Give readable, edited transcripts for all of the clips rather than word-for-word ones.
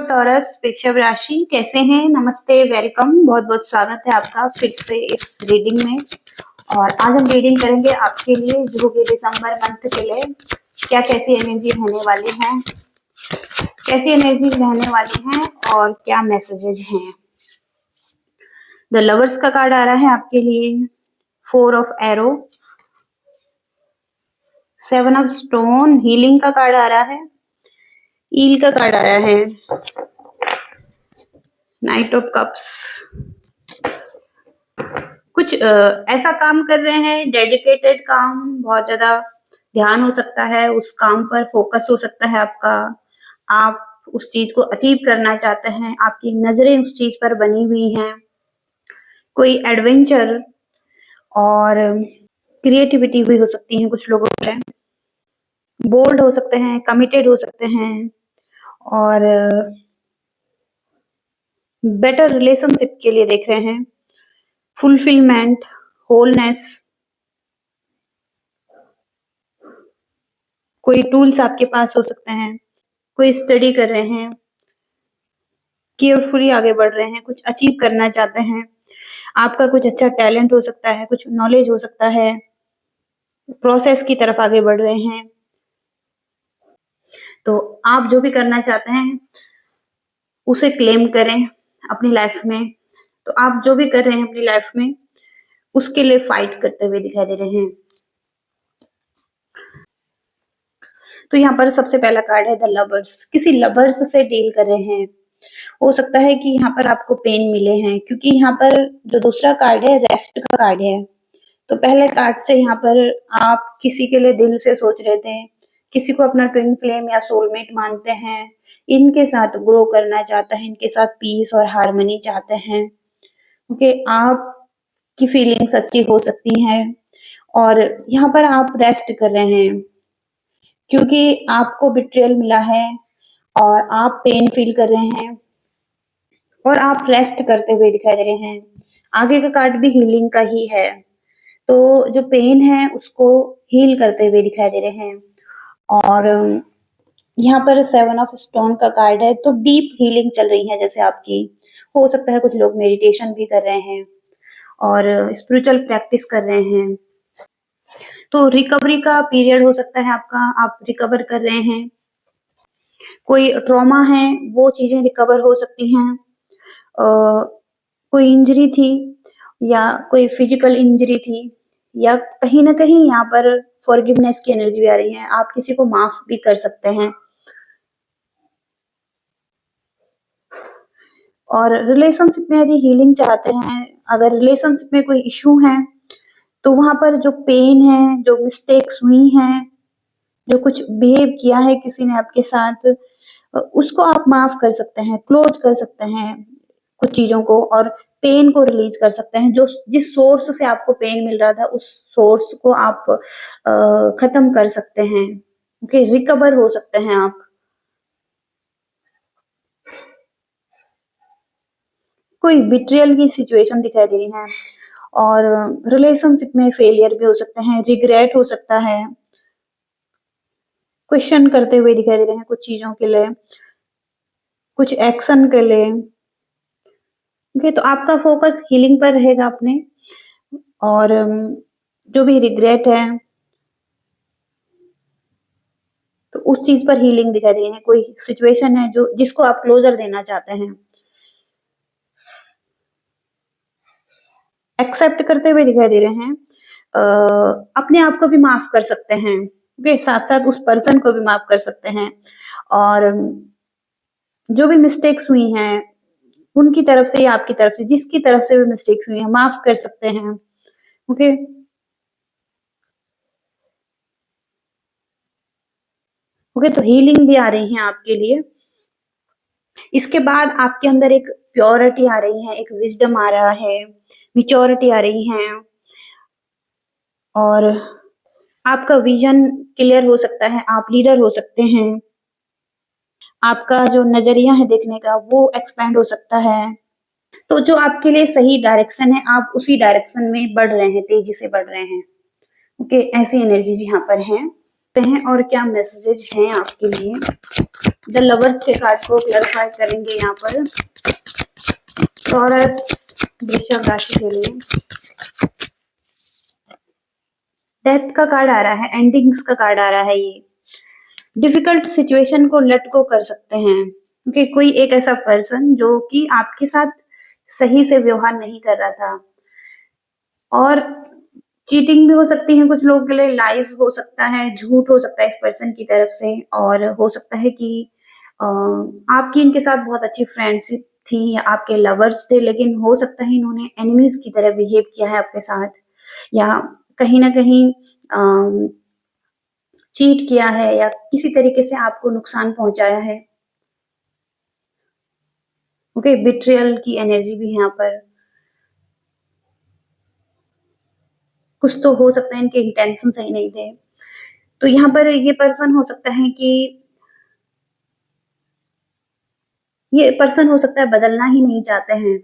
Taurus वृषभ राशि कैसे हैं? नमस्ते, वेलकम, बहुत बहुत स्वागत है आपका फिर से इस रीडिंग में। और आज हम रीडिंग करेंगे आपके लिए जो कि दिसंबर मंथ के लिए क्या कैसी एनर्जी रहने वाली है, कैसी एनर्जी रहने वाली है और क्या मैसेजेज हैं। द लवर्स का कार्ड आ रहा है आपके लिए, 4 of arrow, 7 of stone, healing का कार्ड आ रहा है, ईल का कार्ड आ रहा है, नाइट ऑफ कप्स। कुछ ऐसा काम कर रहे हैं, डेडिकेटेड काम, बहुत ज्यादा ध्यान हो सकता है, उस काम पर फोकस हो सकता है आपका। आप उस चीज को अचीव करना चाहते हैं, आपकी नजरें उस चीज पर बनी हुई हैं। कोई एडवेंचर और क्रिएटिविटी भी हो सकती है कुछ लोगों के, बोल्ड हो सकते हैं, कमिटेड हो सकते हैं और बेटर रिलेशनशिप के लिए देख रहे हैं, फुलफिलमेंट, होलनेस। कोई टूल्स आपके पास हो सकते हैं, कोई स्टडी कर रहे हैं, केयरफुली आगे बढ़ रहे हैं, कुछ अचीव करना चाहते हैं। आपका कुछ अच्छा टैलेंट हो सकता है, कुछ नॉलेज हो सकता है, प्रोसेस की तरफ आगे बढ़ रहे हैं। तो आप जो भी करना चाहते हैं उसे क्लेम करें अपनी लाइफ में। तो आप जो भी कर रहे हैं अपनी लाइफ में उसके लिए फाइट करते हुए दिखाई दे रहे हैं। तो यहाँ पर सबसे पहला कार्ड है द लवर्स। किसी लवर्स से डील कर रहे हैं, हो सकता है कि यहाँ पर आपको पेन मिले हैं, क्योंकि यहाँ पर जो दूसरा कार्ड है रेस्ट का कार्ड है। तो पहले कार्ड से यहाँ पर आप किसी के लिए दिल से सोच रहे थे, किसी को अपना ट्विन फ्लेम या सोलमेट मानते हैं, इनके साथ ग्रो करना चाहते हैं, इनके साथ पीस और हार्मनी चाहते हैं, क्योंकि आपकी फीलिंग्स अच्छी हो सकती हैं। और यहाँ पर आप रेस्ट कर रहे हैं क्योंकि आपको बिट्रेयल मिला है और आप पेन फील कर रहे हैं और आप रेस्ट करते हुए दिखाई दे रहे हैं। आगे का कार्ड भी हीलिंग का ही है, तो जो पेन है उसको हील करते हुए दिखाई दे रहे हैं। और यहाँ पर 7 ऑफ स्टोन का कार्ड है, तो डीप हीलिंग चल रही है जैसे आपकी। हो सकता है कुछ लोग मेडिटेशन भी कर रहे हैं और स्पिरिचुअल प्रैक्टिस कर रहे हैं। तो रिकवरी का पीरियड हो सकता है आपका, आप रिकवर कर रहे हैं। कोई ट्रॉमा है वो चीजें रिकवर हो सकती हैं। कोई इंजरी थी या कोई फिजिकल इंजरी थी या कहीं ना कहीं यहाँ पर फॉरगिवनेस की एनर्जी भी आ रही है, आप किसी को माफ भी कर सकते हैं। और रिलेशनशिप में यदि हीलिंग चाहते हैं, अगर रिलेशनशिप में कोई इशू है तो वहां पर जो पेन है, जो मिस्टेक्स हुई हैं, जो कुछ बिहेव किया है किसी ने आपके साथ, उसको आप माफ कर सकते हैं, क्लोज कर सकते हैं कुछ चीजों को, और पेन को रिलीज कर सकते हैं। जो जिस सोर्स से आपको पेन मिल रहा था उस सोर्स को आप खत्म कर सकते हैं, ओके, रिकवर हो सकते हैं आप। कोई बिट्रियल की सिचुएशन दिखाई दे रही है और रिलेशनशिप में फेलियर भी हो सकते हैं, रिग्रेट हो सकता है, क्वेश्चन करते हुए दिखाई दे रहे हैं कुछ चीजों के लिए, कुछ एक्शन के लिए। ओके, तो आपका फोकस हीलिंग पर रहेगा अपने, और जो भी रिग्रेट है तो उस चीज पर हीलिंग दिखाई दे रही है। कोई सिचुएशन है जो जिसको आप क्लोजर देना चाहते हैं, एक्सेप्ट करते हुए दिखाई दे रहे हैं। अपने आप को भी माफ कर सकते हैं, ओके, साथ साथ उस पर्सन को भी माफ कर सकते हैं। और जो भी मिस्टेक्स हुई हैं उनकी तरफ से या आपकी तरफ से, जिसकी तरफ से भी मिस्टेक्स हुई है, माफ कर सकते हैं, ओके। ओके, तो हीलिंग भी आ रही है आपके लिए। इसके बाद आपके अंदर एक प्योरिटी आ रही है, एक विजडम आ रहा है, मेच्योरिटी आ रही है, और आपका विजन क्लियर हो सकता है, आप लीडर हो सकते हैं, आपका जो नजरिया है देखने का वो एक्सपैंड हो सकता है। तो जो आपके लिए सही डायरेक्शन है आप उसी डायरेक्शन में बढ़ रहे हैं, तेजी से बढ़ रहे हैं, ओके। ऐसी एनर्जीज यहाँ पर हैं। और क्या मैसेजेज हैं आपके लिए। द लवर्स के कार्ड को क्लैरिफाई करेंगे यहाँ पर टॉरस वृषभ राशि के लिए। डेथ का कार्ड आ रहा है, एंडिंग्स का कार्ड आ रहा है। ये डिफिकल्ट सिचुएशन को लेट गो कर सकते हैं, क्योंकि कोई एक ऐसा पर्सन जो कि आपके साथ सही से व्यवहार नहीं कर रहा था, और चीटिंग भी हो सकती है कुछ लोगों के लिए, लाइज हो सकता है, झूठ हो सकता है इस पर्सन की तरफ से, और हो सकता है कि आपकी इनके साथ बहुत अच्छी फ्रेंडशिप थी या आपके लवर्स थे, लेकिन हो सकता है इन्होंने एनिमीज की तरह बिहेव किया है आपके साथ, या कहीं ना कहीं चीट किया है या किसी तरीके से आपको नुकसान पहुंचाया है। ओके, बिट्रियल की एनर्जी भी है यहाँ पर। कुछ तो हो सकता है इनके इंटेंशन सही नहीं थे, तो यहाँ पर ये पर्सन हो सकता है कि ये पर्सन हो सकता है बदलना ही नहीं चाहते हैं।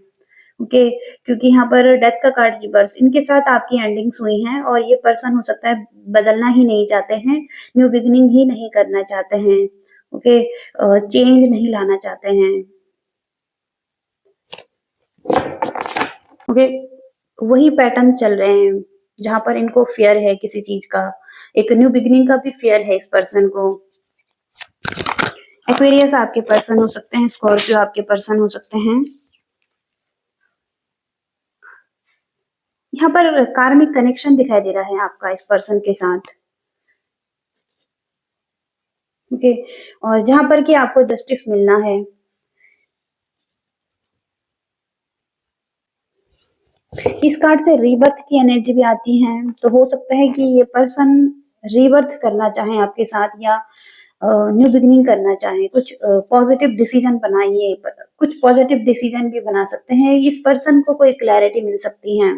ओके, क्योंकि यहाँ पर डेथ का कार्ड रिवर्स, इनके साथ आपकी एंडिंग्स हुई हैं और ये पर्सन हो सकता है बदलना ही नहीं चाहते हैं, न्यू बिगिनिंग ही नहीं करना चाहते हैं। ओके, चेंज नहीं लाना चाहते हैं। ओके, वही पैटर्न चल रहे हैं जहां पर इनको फियर है किसी चीज का, एक न्यू बिगिनिंग का भी फियर है इस पर्सन को। एक्वेरियस आपके पर्सन हो सकते हैं, स्कॉर्पियो आपके पर्सन हो सकते हैं। यहाँ पर कार्मिक कनेक्शन दिखाई दे रहा है आपका इस पर्सन के साथ। ओके, और जहां पर कि आपको जस्टिस मिलना है। इस कार्ड से रीबर्थ की एनर्जी भी आती है, तो हो सकता है कि ये पर्सन रीबर्थ करना चाहे आपके साथ, या न्यू बिगिनिंग करना चाहे, कुछ पॉजिटिव डिसीजन बनाइए, कुछ पॉजिटिव डिसीजन भी बना सकते हैं। इस पर्सन को कोई क्लैरिटी मिल सकती है।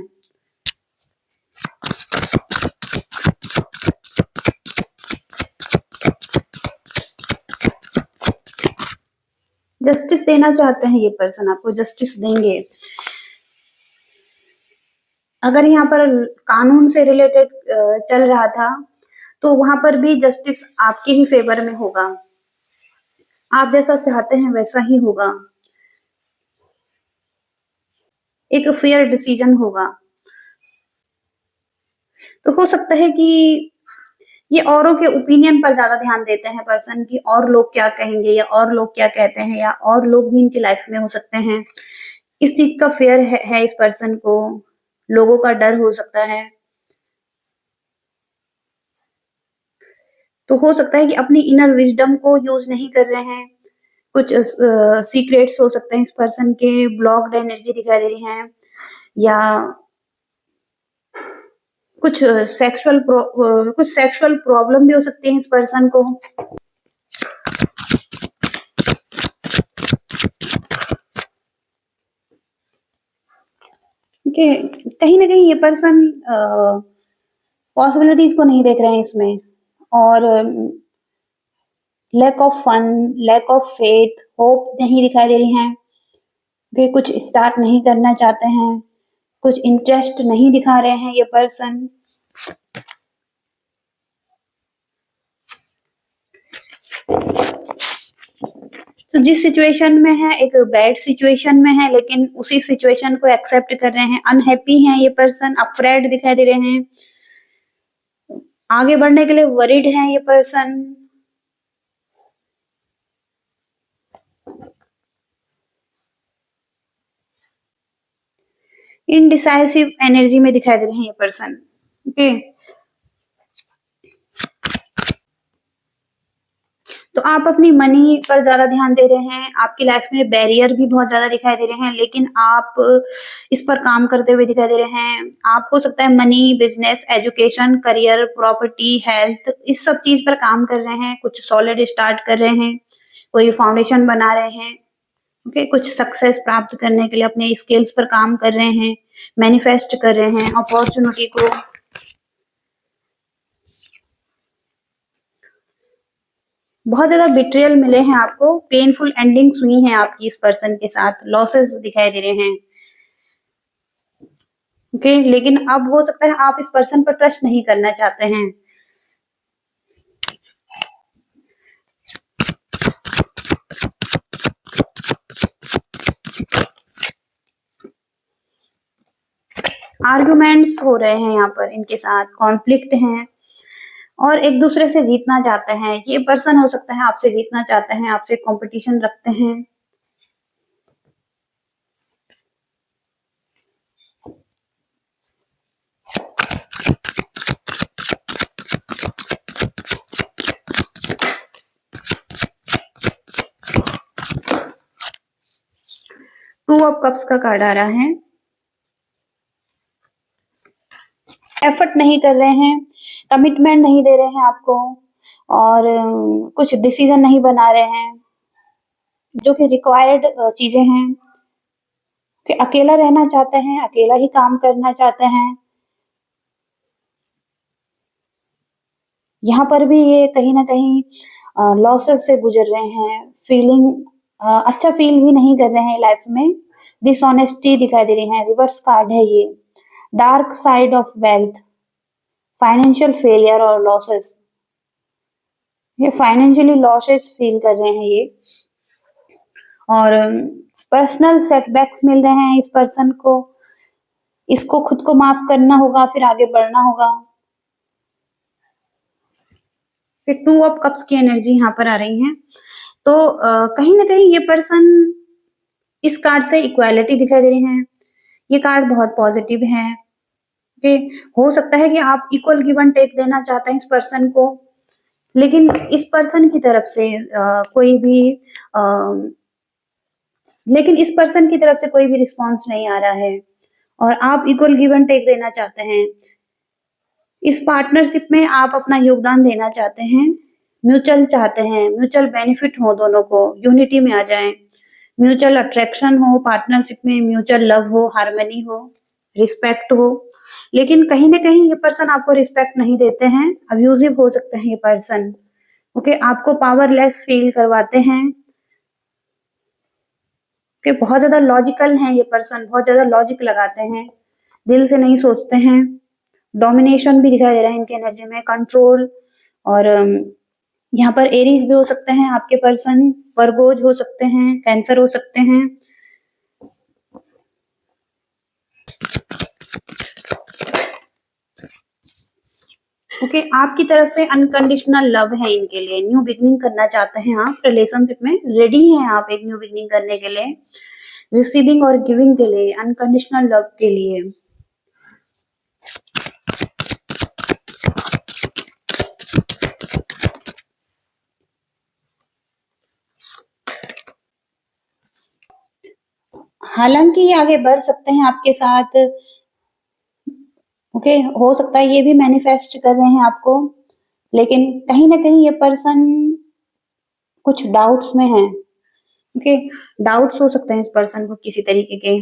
जस्टिस देना चाहते हैं ये पर्सन, आपको जस्टिस देंगे। अगर यहाँ पर कानून से रिलेटेड चल रहा था, तो वहां पर भी जस्टिस आपके ही फेवर में होगा, आप जैसा चाहते हैं वैसा ही होगा, एक फेयर डिसीजन होगा। तो हो सकता है कि ये औरों के ओपिनियन पर ज्यादा ध्यान देते हैं पर्सन की, और लोग क्या कहेंगे या और लोग क्या कहते हैं, या और लोग भी इनकी लाइफ में हो सकते हैं। इस चीज का फेयर है इस पर्सन को, लोगों का डर हो सकता है। तो हो सकता है कि अपनी इनर विजडम को यूज नहीं कर रहे हैं, कुछ सीक्रेट्स हो सकते हैं इस पर्सन के, ब्लॉक्ड एनर्जी दिखाई दे रही है, या कुछ सेक्सुअल प्रॉब्लम भी हो सकती है इस पर्सन को। कहीं ना कहीं ये पर्सन पॉसिबिलिटीज को नहीं देख रहे हैं इसमें, और lack of fun, lack of faith, hope नहीं दिखाई दे रही हैं। वे कुछ स्टार्ट नहीं करना चाहते हैं, कुछ इंटरेस्ट नहीं दिखा रहे हैं ये पर्सन। तो जिस सिचुएशन में है, एक बैड सिचुएशन में है, लेकिन उसी सिचुएशन को एक्सेप्ट कर रहे हैं। अनहैप्पी हैं ये पर्सन, अफ्रेड दिखाई दे रहे हैं, आगे बढ़ने के लिए वरीड हैं ये पर्सन। इनडिसाइसिव एनर्जी में दिखाई दे रहे हैं ये पर्सन। ओके, तो आप अपनी मनी पर ज्यादा ध्यान दे रहे हैं, आपकी लाइफ में बैरियर भी बहुत ज्यादा दिखाई दे रहे हैं, लेकिन आप इस पर काम करते हुए दिखाई दे रहे हैं। आप हो सकता है money, business, education, career, property, health, इस सब चीज पर काम कर रहे हैं, कुछ सॉलिड स्टार्ट कर रहे हैं, कोई फाउंडेशन बना रहे हैं। ओके, कुछ सक्सेस प्राप्त करने के लिए अपने स्किल्स पर काम कर रहे हैं, मैनिफेस्ट कर रहे हैं अपॉर्चुनिटी को। बहुत ज्यादा बिट्रियल मिले हैं आपको, पेनफुल एंडिंग्स हुई हैं आपकी इस पर्सन के साथ, लॉसेस दिखाई दे रहे हैं। ओके, लेकिन अब हो सकता है आप इस पर्सन पर ट्रस्ट नहीं करना चाहते हैं। आर्गुमेंट्स हो रहे हैं यहाँ पर इनके साथ, कॉन्फ्लिक्ट हैं और एक दूसरे से जीतना चाहते हैं। ये पर्सन हो सकता है आपसे जीतना चाहते हैं, आपसे कंपटीशन रखते हैं। टू ऑफ कप्स का कार्ड आ रहा है। एफर्ट नहीं कर रहे हैं, कमिटमेंट नहीं दे रहे हैं आपको और कुछ डिसीजन नहीं बना रहे हैं जो कि रिक्वायर्ड चीजें हैं, कि अकेला रहना चाहते हैं, अकेला ही काम करना चाहते हैं। यहाँ पर भी ये कहीं ना कहीं लॉसेस से गुजर रहे हैं, फीलिंग अच्छा फील भी नहीं कर रहे हैं लाइफ में। डिसऑनेस्टी दिखाई दे रही है, रिवर्स कार्ड है ये। Dark side of wealth, financial failure और लॉसेस, ये फाइनेंशियली लॉसेस फील कर रहे हैं ये। और पर्सनल सेटबैक्स मिल रहे हैं इस पर्सन को, इसको खुद को माफ करना होगा, फिर आगे बढ़ना होगा। फिर टू ऑफ कप्स की एनर्जी यहाँ पर आ रही है। तो कहीं ना कहीं ये पर्सन, इस कार्ड से इक्वालिटी दिखाई दे रही है, ये कार्ड बहुत पॉजिटिव है। कि हो सकता है कि आप इक्वल गिव एंड टेक देना चाहते हैं इस पर्सन को, लेकिन इस पर्सन की तरफ से कोई भी लेकिन इस पर्सन की तरफ से कोई भी रिस्पॉन्स नहीं आ रहा है और आप इक्वल गिव एंड टेक देना चाहते हैं। इस पार्टनरशिप में आप अपना योगदान देना चाहते हैं, म्यूचुअल चाहते हैं, म्यूचुअल बेनिफिट हो, दोनों को यूनिटी में आ जाएं, म्यूचुअल अट्रैक्शन हो पार्टनरशिप में, म्यूचुअल लव हो, हार्मनी हो, रिस्पेक्ट हो। लेकिन कहीं ना कहीं ये पर्सन आपको रिस्पेक्ट नहीं देते हैं, अब्यूजिव हो सकते हैं ये पर्सन। ओके, आपको पावरलेस फील करवाते हैं कि बहुत ज्यादा लॉजिकल हैं ये पर्सन, बहुत ज्यादा लॉजिक लगाते हैं, दिल से नहीं सोचते हैं। डोमिनेशन भी दिखाई दे रहा है इनके एनर्जी में, कंट्रोल। और यहाँ पर एरीज भी हो सकते हैं आपके पर्सन, वर्गोज हो सकते हैं, कैंसर हो सकते हैं। ओके, आपकी तरफ से अनकंडीशनल लव है इनके लिए, न्यू बिगनिंग करना चाहते हैं आप, रिलेशनशिप में रेडी हैं आप एक न्यू बिगनिंग करने के लिए, रिसीविंग और गिविंग के लिए, अनकंडीशनल लव के लिए। हालांकि ये आगे बढ़ सकते हैं आपके साथ। ओके, हो सकता है ये भी मैनिफेस्ट कर रहे हैं आपको, लेकिन कहीं ना कहीं ये पर्सन कुछ डाउट्स में है। ओके, डाउट्स हो सकते हैं इस पर्सन को किसी तरीके के,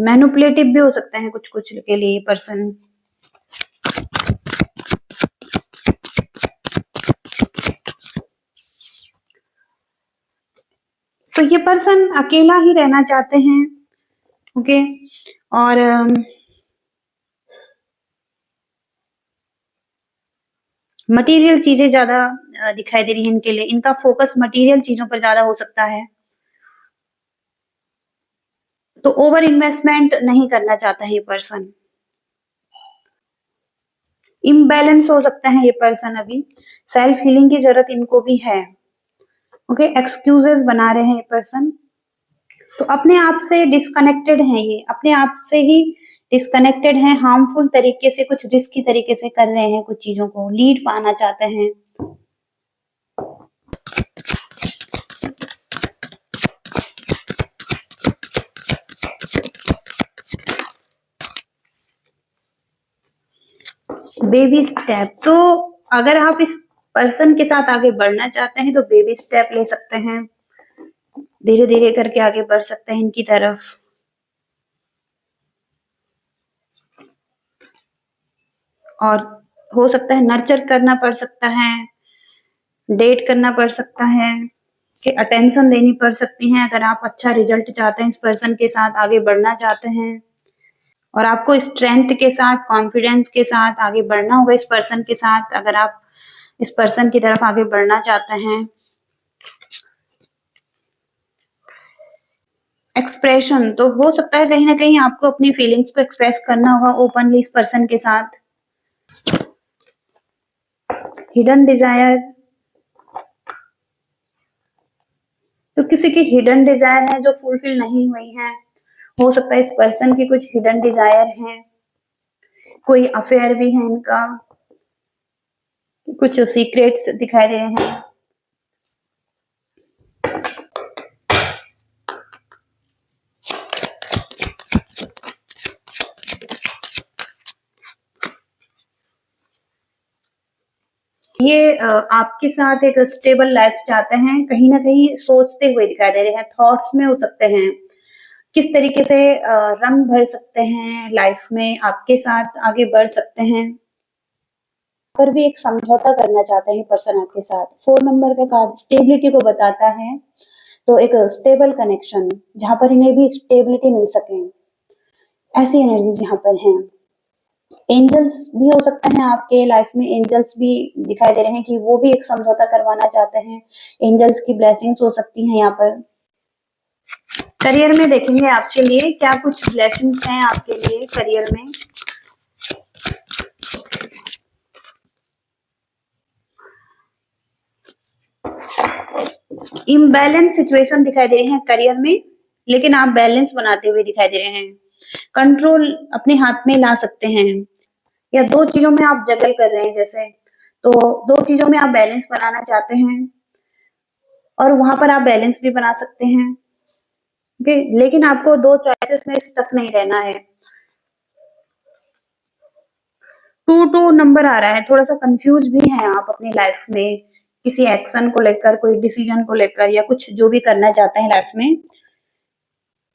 मैनिपुलेटिव भी हो सकते हैं कुछ कुछ के लिए पर्सन। तो ये पर्सन अकेला ही रहना चाहते हैं। ओके, और मटेरियल चीजें ज्यादा दिखाई दे रही है इनके लिए, इनका फोकस मटेरियल चीजों पर ज्यादा हो सकता है। तो ओवर इन्वेस्टमेंट नहीं करना चाहता है ये पर्सन। इम्बैलेंस हो सकता है ये पर्सन, अभी सेल्फ हीलिंग की जरूरत इनको भी है। ओके, एक्सक्यूजेस बना रहे हैं ये पर्सन, तो अपने आप से डिस्कनेक्टेड हैं ये, अपने आप से ही डिस्कनेक्टेड हैं, हार्मफुल तरीके से, कुछ रिस्की तरीके से कर रहे हैं कुछ चीजों को, लीड पाना चाहते हैं। बेबी स्टेप, तो अगर आप इस पर्सन के साथ आगे बढ़ना चाहते हैं तो बेबी स्टेप ले सकते हैं, धीरे धीरे करके आगे बढ़ सकते हैं इनकी तरफ। और हो सकता है नर्चर करना पड़ सकता है, डेट करना पड़ सकता है, कि अटेंशन देनी पड़ सकती है अगर आप अच्छा रिजल्ट चाहते हैं, इस पर्सन के साथ आगे बढ़ना चाहते हैं। और आपको स्ट्रेंथ के साथ, कॉन्फिडेंस के साथ आगे बढ़ना होगा इस पर्सन के साथ, अगर आप इस पर्सन की तरफ आगे बढ़ना चाहते हैं। एक्सप्रेशन तो हो सकता है कहीं ना कहीं आपको अपनी फीलिंग्स को एक्सप्रेस करना होगा ओपनली इस पर्सन के साथ। हिडन डिजायर, तो किसी की हिडन डिजायर है जो फुलफिल नहीं हुई है। हो सकता है इस पर्सन की कुछ हिडन डिजायर है, कोई अफेयर भी है इनका, कुछ सीक्रेट्स दिखाई दे रहे हैं। ये आपके साथ एक स्टेबल लाइफ चाहते हैं, कहीं ना कहीं सोचते हुए दिखाई दे रहे हैं, थॉट्स में हो सकते हैं किस तरीके से रंग भर सकते हैं लाइफ में, आपके साथ आगे बढ़ सकते हैं, पर भी एक समझौता करना चाहते हैं पर्सन आपके साथ। 4 नंबर का कार्ड स्टेबिलिटी को बताता है, तो एक स्टेबल कनेक्शन जहां पर इन्हें भी स्टेबिलिटी मिल सके, ऐसी एनर्जीज यहाँ पर हैं। एंजल्स भी हो सकते हैं आपके लाइफ में, एंजल्स भी दिखाई दे रहे हैं कि वो भी एक समझौता करवाना चाहते हैं। एंजल्स की ब्लेसिंग्स हो सकती हैं यहाँ पर। करियर में देखेंगे आपके लिए क्या कुछ ब्लेसिंग्स हैं आपके लिए करियर में। इम्बैलेंस सिचुएशन दिखाई दे रही है करियर में, लेकिन आप बैलेंस बनाते हुए दिखाई दे रहे हैं। कंट्रोल अपने हाथ में ला सकते हैं, या दो चीजों में आप जगल कर रहे हैं जैसे, तो दो चीजों में आप बैलेंस बनाना चाहते हैं और वहां पर आप बैलेंस भी बना सकते हैं। ओके, लेकिन आपको दो चॉइसेस में स्टक नहीं रहना है। 2 नंबर आ रहा है, थोड़ा सा कंफ्यूज भी है आप अपनी लाइफ में, किसी एक्शन को लेकर, कोई डिसीजन को लेकर, या कुछ जो भी करना चाहते हैं लाइफ में,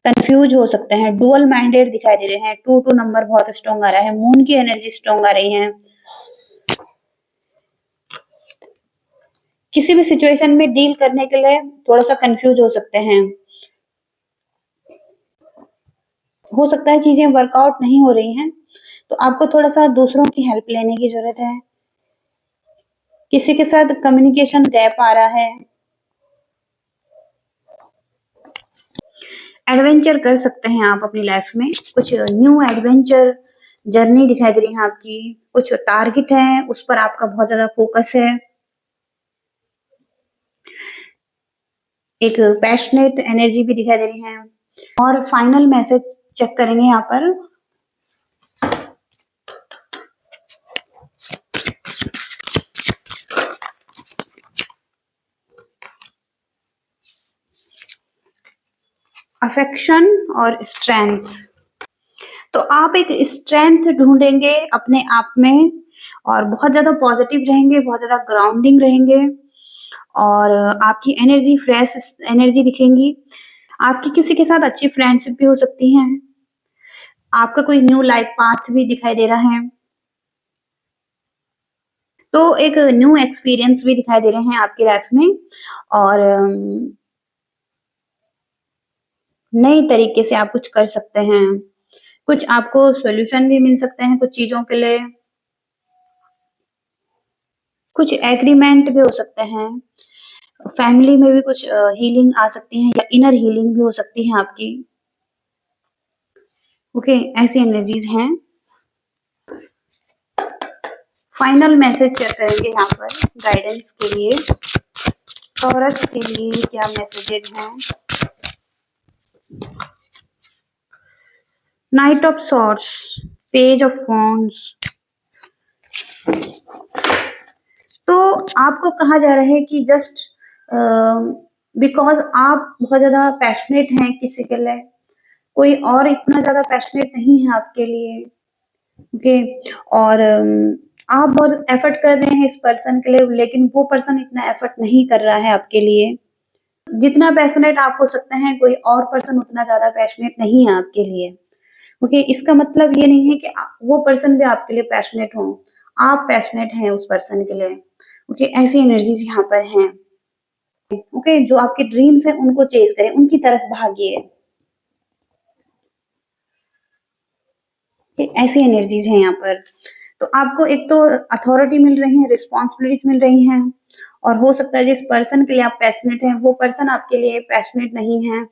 कंफ्यूज हो सकते हैं, डुअल माइंडेड दिखाई दे रहे हैं। 2 नंबर बहुत स्ट्रॉन्ग आ रहा है, मून की एनर्जी स्ट्रॉन्ग आ रही है। किसी भी सिचुएशन में डील करने के लिए थोड़ा सा कंफ्यूज हो सकते हैं। हो सकता है चीजें वर्कआउट नहीं हो रही हैं, तो आपको थोड़ा सा दूसरों की हेल्प लेने की जरूरत है। किसी के साथ कम्युनिकेशन गैप आ रहा है। एडवेंचर कर सकते हैं आप अपनी लाइफ में, कुछ न्यू एडवेंचर जर्नी दिखाई दे रही है आपकी, कुछ टारगेट है उस पर आपका बहुत ज्यादा फोकस है। एक पैशनेट एनर्जी भी दिखाई दे रही है। और फाइनल मैसेज चेक करेंगे यहाँ पर। अफेक्शन और स्ट्रेंथ, तो आप एक स्ट्रेंथ ढूंढेंगे अपने आप में, और बहुत ज्यादा पॉजिटिव रहेंगे, बहुत ज्यादा ग्राउंडिंग रहेंगे, और आपकी एनर्जी फ्रेश एनर्जी दिखेंगी। आपकी किसी के साथ अच्छी फ्रेंडशिप भी हो सकती है। आपका कोई न्यू लाइफ पाथ भी दिखाई दे रहा है, तो एक न्यू एक्सपीरियंस भी दिखाई दे रहे हैं आपकी लाइफ में, और नई तरीके से आप कुछ कर सकते हैं। कुछ आपको सॉल्यूशन भी मिल सकते हैं कुछ चीजों के लिए। कुछ एग्रीमेंट भी हो सकते हैं। फैमिली में भी कुछ हीलिंग आ सकती है, या इनर हीलिंग भी हो सकती है आपकी। ओके, ऐसी एनर्जीज हैं। फाइनल मैसेज चेक करेंगे यहाँ पर गाइडेंस के लिए। टॉरस के लिए क्या मैसेजेज हैं। Night of swords, page of wands, तो आपको कहा जा रहा है कि जस्ट बिकॉज आप बहुत ज्यादा पैशनेट हैं किसी के लिए, कोई और इतना ज्यादा पैशनेट नहीं है आपके लिए। ओके, और आप बहुत एफर्ट कर रहे हैं इस पर्सन के लिए, लेकिन वो पर्सन इतना एफर्ट नहीं कर रहा है आपके लिए। जितना पैशनेट आप हो सकते हैं, कोई और पर्सन उतना ज्यादा पैशनेट नहीं है आपके लिए। ओके, इसका मतलब ये नहीं है कि वो पर्सन भी आपके लिए पैशनेट हो, आप पैशनेट हैं उस पर्सन के लिए। ओके, ऐसी एनर्जीज यहाँ पर हैं। ओके, जो आपके ड्रीम्स हैं उनको चेज करें, उनकी तरफ भागिए। ऐसी एनर्जीज हैं यहाँ पर। तो आपको एक तो अथॉरिटी मिल रही है, रिस्पॉन्सिबिलिटीज मिल रही हैं, और हो सकता है जिस पर्सन के लिए आप पैशनेट हैं वो पर्सन आपके लिए पैशनेट नहीं है,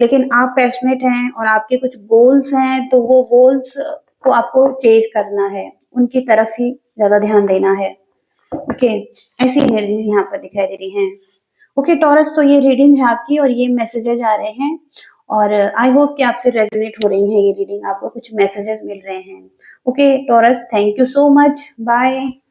लेकिन आप पैशनेट हैं और आपके कुछ गोल्स हैं, तो वो गोल्स को आपको चेज करना है, उनकी तरफ ही ज़्यादा ध्यान देना है। ओके, ऐसी एनर्जीज़ यहाँ पर दिखाई दे रही हैं। ओके टॉरस, तो ये रीडिंग है आपकी और ये मैसेजेस आ रहे हैं और आई होप कि आपसे रेजोनेट हो रही है ये रीडिंग, आपको कुछ मैसेजेस मिल रहे हैं। Okay Taurus, thank you so much, bye.